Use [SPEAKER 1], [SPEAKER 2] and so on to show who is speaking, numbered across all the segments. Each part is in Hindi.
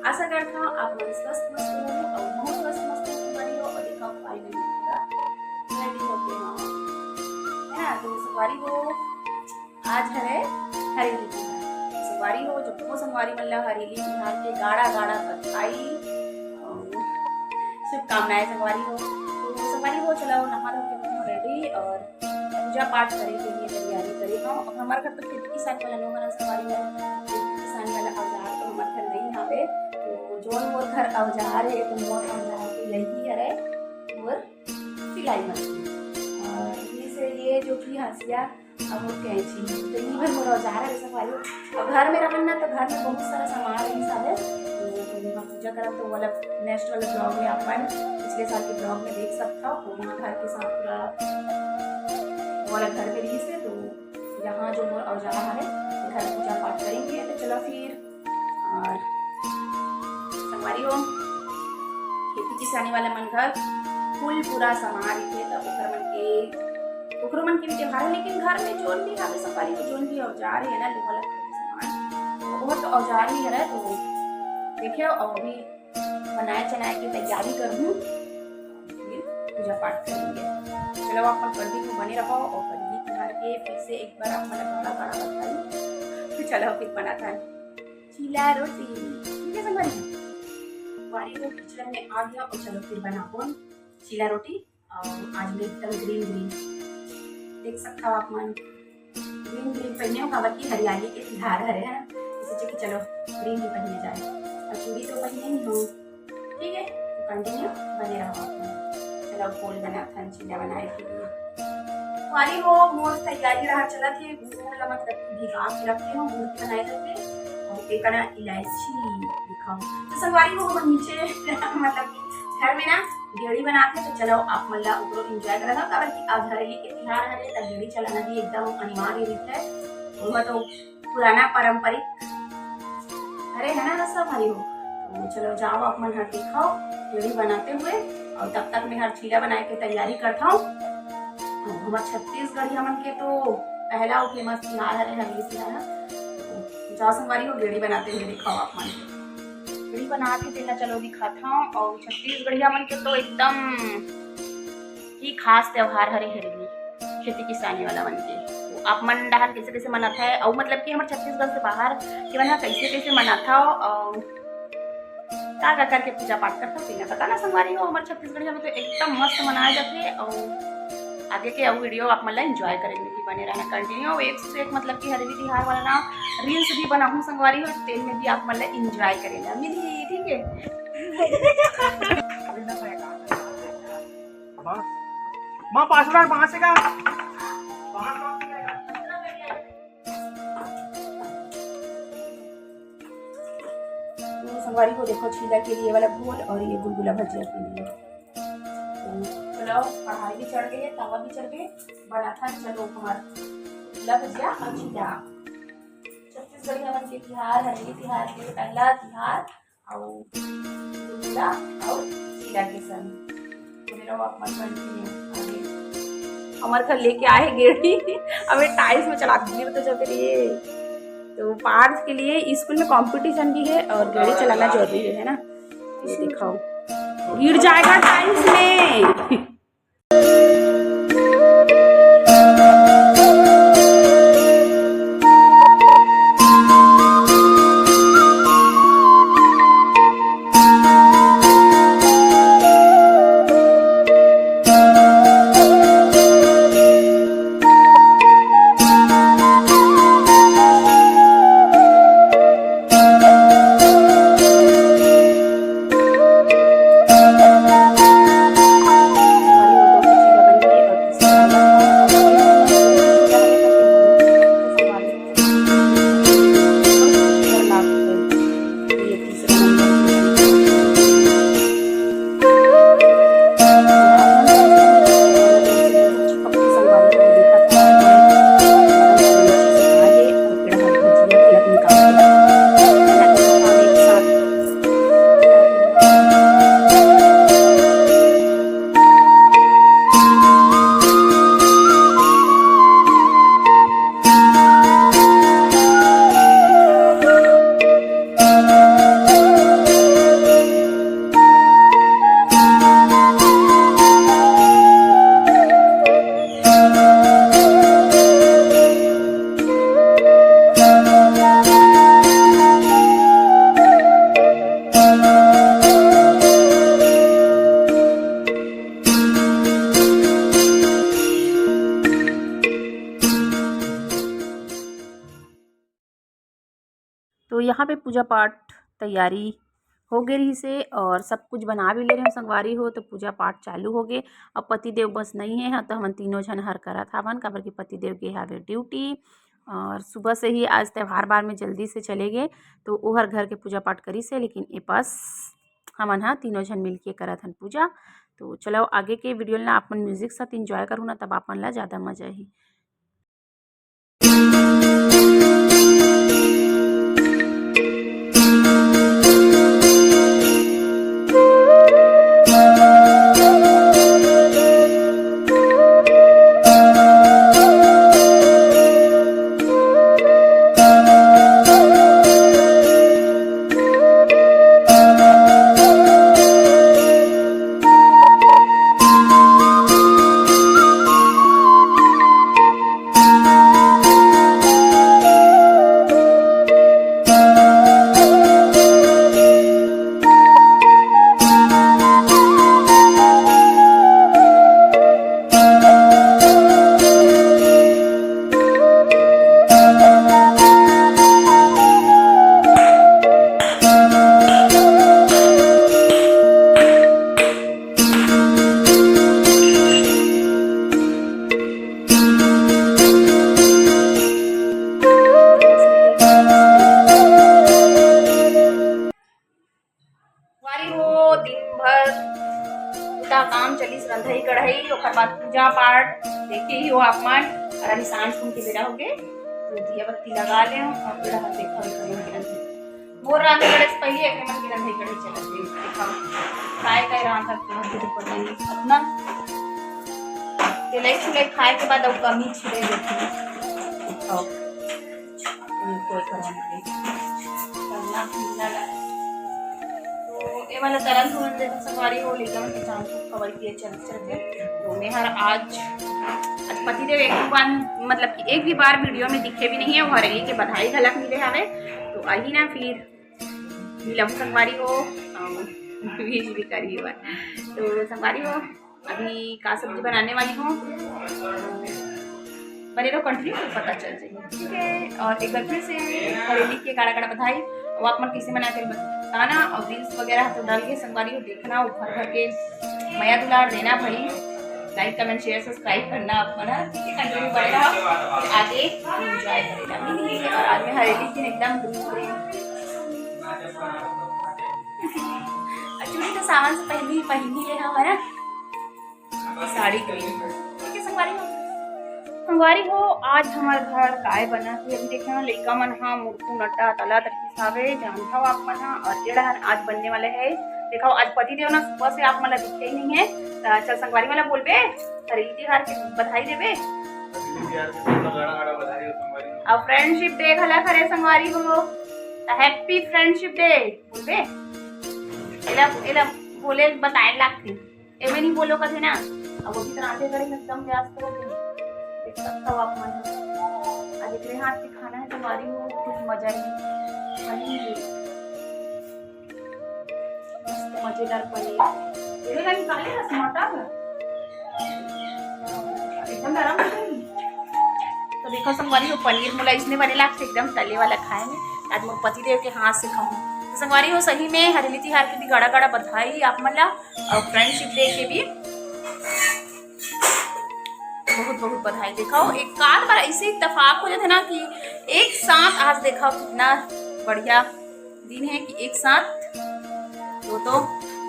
[SPEAKER 1] आशा करता हूँ आप मन स्वस्थ मस्त हो और बहुत स्वस्थ मस्त संगवारी हो। और देखो फाइनली पूरा रेडी हो गए हो, है ना। तो संगवारी हो आज है हरेली तिहार। संगवारी हो जो संगवारी मतलब हरेली तिहार के गाढ़ा गाढ़ा बधाई और शुभकामनाएं संगवारी हो। तो संगवारी हो चलो नहा धो के हम रेडी और पूजा पाठ करे के लिए तैयारी करे हो। अब हमारे घर तो खेती किसान वाला लोग है संगवारी हो, किसान वाला औजार तो हमारे घर नहीं आवे। तो जो मोर घर औजार है तो मोर औजार के यही है मोर सिलाई मशीन और ये जो कि हंसिया अब वो कैंची तो ये भर मोर औजार है संगवारी हो। और घर में रहन ना तो घर में बहुत सारा सामान है सब है। तो पूजा करब तो वाला नेक्स्ट वाले ब्लॉग में अपन पिछले साल के ब्लॉग में देख सकता हो। तो वहाँ घर के साथ पूरा वाला घर में रही से तो यहाँ जो मोर औजार है घर पूजा पाठ करेंगे। तो चलो फिर और संगवारी हो खेती किसानी वाला मन घर फुल पूरा सामान थे तब ओकर मन के त्योहार है। लेकिन घर में जोन भी हमें संगवारी हो जोन भी औजार है ना लोग वाला सामान तो बहुत औजार ही है। तो देखियो और भी बनाए चनाए की तैयारी करूँ फिर पूजा पाठ करेंगे। चलो आप कड़ी में बने रहो और कड़ी तिहार के फिर से एक बार आप बड़ा बड़ा बताइए। फिर चलो फिर बनाता है चीला रोटी। ठीक है संगवारी वारी को किचन में आ गया और चलो फिर बनाओ चीला रोटी। और आज में एकदम ग्रीन ग्रीन देख सकता हो आप मन ग्रीन ग्रीन पहने हो काबर की हरियाली के तिहार है ना। इसे कि चलो ग्रीन ही पहने जाए और चूड़ी तो पहने ही हो। ठीक है तो कंटिन्यू बने रहो आप। चलो फूल बनाता है चीला बनाए के लिए वाली हो मोर तैयारी रहा चला थे गुड़ मतलब भिगा के रखे हो गुड़ के बनाए थे और एक ना इलायची दिखाओ। तो संगवारी हो हम नीचे मतलब घर में ना गेड़ी बनाते तो चलो आप मतलब ऊपर एंजॉय करेगा कारण कि आज हरेली के तिहार है तो गेड़ी चलाना भी एकदम अनिवार्य रीत है। वो तो पुराना पारंपरिक अरे है ना सब भाई हो। तो चलो जाओ आप मन हर दिखाओ गेड़ी बनाते हुए और तब तक मैं हर चीला बनाए के तैयारी करता हूँ। हमारे छत्तीसगढ़ हमन के तो पहला और फेमस तिहार है हरेली तिहार। तो जाओ संगवारी हो गेड़ी बनाते हुए दिखाओ आप मन गेड़ी बना के देना चलो दिखाता हूँ। और छत्तीसगढ़िया मन के तो एकदम ही खास त्योहार हरे हरेली खेती किसानी वाला मन के। तो आप मन डहर कैसे कैसे मनाता है और मतलब कि हमारे छत्तीसगढ़ से बाहर कि मन कैसे कैसे मनाता हो और का करके पूजा पाठ करता हो पता ना संगवारी हो। हमारे छत्तीसगढ़िया में तो एकदम मस्त मनाए जाते और आगे के वीडियो आप मतलब एंजॉय करेंगे कि बने रहना कंटिन्यू एक से एक मतलब कि हरेली तिहार वाला ना रील्स भी बनाऊँ संगवारी हो तेल में भी आप मतलब एंजॉय करेंगे मिली। ठीक है
[SPEAKER 2] मां 5 लाख वहां से का
[SPEAKER 1] संगवारी को देखो चीला के लिए वाला घोल और ये गुलगुला भजिया के लिए। तो चलो कढ़ाई भी चढ़ गई तवा भी चढ़ गए बना था चलो हमारा गुलगुला भजिया और चीला छत्तीसगढ़ी हमन के तिहार हरेली तिहार के पहला तिहार और गुलगुला और चीला के संग आप हमारे घर लेके आए गेड़ी हमें टाइल्स में चला गिर तो जब लिए। तो पार्थ के लिए स्कूल में कंपटीशन भी है और गाड़ी चलाना जरूरी है ना। ये दिखाओ गिर जाएगा टाइल्स में। यहाँ पे पूजा पाठ तैयारी हो गई रही से और सब कुछ बना भी ले रहे हैं संगवारी हो, तो पूजा पाठ चालू हो गए। अब पतिदेव बस नहीं है तो हम तीनों जन हर करा था बन काबर कि पतिदेव के हावे ड्यूटी और सुबह से ही आज त्यौहार बार में जल्दी से चले गए, तो वो हर घर के पूजा पाठ करी से, लेकिन ये पास हमन हाँ तीनों जन मिल के करत हन पूजा। तो चलो आगे के वीडियो ला अपन म्यूजिक साथ इंजॉय करूँ ना, तब अपन ला ज़्यादा मजा ही। काम चलिस रंधई कढ़ाई ओकर बाद पूजा पाठ देखे ही हो आप मन। और अभी सांझ कुम के बेरा हो गए तो दिया बत्ती लगा ले और बेरा हाथ देखा मोर रात कड़े से पहले एक मन की रंधई कढ़ाई चलत गई। देखा खाए का रात तक तो पता नहीं अपना तेलाई छुलाई खाए के बाद अब कमी छिड़े देती और कोई करना पीना ये वाला तरन तुरंत देखो सवारी हो लेकर के चांद को कवर किए चलते तो मैं हर आज पतिदेव एक बार मतलब कि एक भी बार वीडियो में दिखे भी नहीं है, वो हरेली के बधाई गलत मिले हवे तो आई ना फिर मिलम संगवारी हो बीज भी करी हुआ तो संगवारी हो अभी का सब्जी बनाने वाली हूँ बने तो कंटिन्यू पता चल जाएगी, ठीक है। और एक बार फिर से हरेली के गाड़ा गाड़ा बधाई और आप मन कैसे बना कर बताना और रील्स वगैरह तो डाल के संगवारी को देखना और घर घर के मया दुलार देना भाई, लाइक कमेंट शेयर सब्सक्राइब करना अपना, ठीक है। कंटिन्यू बने रहो आगे एंजॉय करेगा। और आज में हरेली दिन एकदम चूड़ी तो सामान से पहनी ले हमारा साड़ी ग्रीन, ठीक है। संगवारी हो आज हमारे घर काय बना थी अभी देखना लड़का मन हाँ मुर्खू नट्टा तला तकिसावे जानता हो आप मन हाँ और जेड़ा आज बनने वाले है। देखो आज पतिदेव ना सुबह से आप मतलब दिखते ही नहीं है तो चल संगवारी वाला बोल बे हरेली त्योहार की बधाई देबे और फ्रेंडशिप डे खला करे संगवारी हो हैप्पी फ्रेंडशिप डे बोल बे एला बोले बताए लागती एमे नहीं बोलो कभी ना अब वो भी तरह आते करे एकदम प्रयास करो देख सकता हो आप मन आज इतने हाथ के खाना है तुम्हारी हो कुछ मजा ही पनीर मस्त मजेदार पनीर ये लगी काले रस मटा एकदम नरम है तो देखो संगवारी हो पनीर मुला इसने बने लागते एकदम तले वाला खाए में आज मोर पतिदेव के हाथ से खाऊं तो संगवारी हो सही में हरेली त्योहार के भी गड़ा गड़ा बधाई आप मन ला और फ्रेंडशिप डे के भी बहुत बहुत बधाई। दिखाओ एक काल बार ऐसे इत्तेफाक हो जाते ना कि एक साथ आज देखा कितना बढ़िया दिन है कि एक साथ तो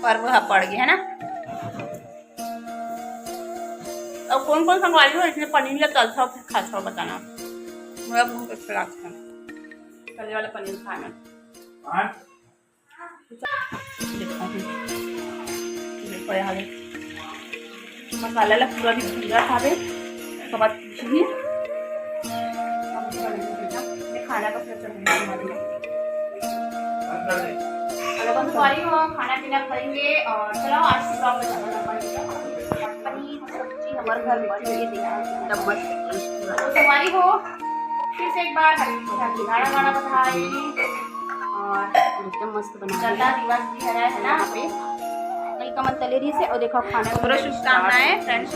[SPEAKER 1] पर्व पड़ गए है ना। और कौन कौन संगवारी हो इसमें पनीर या तलता हो फिर खाता हो बताना, मुझे बहुत अच्छा लगता है तले वाला पनीर खाना। देखो यहाँ मसाला ला पूरा भी पूरा खावे उसके बाद खाना का सॉरी हो खाना पीना करेंगे और चलो आज की ब्लॉग में पनीर सब्जी हमारे घर बन गई एकदम मस्त। तो सवारी हो फिर से एक बार गाना गाना बधाई और एकदम मस्त बना दिवस भी है ना यहाँ पे कमल तलेरी से और देखो खाना शुभकामनाएं फ्रेंड्स।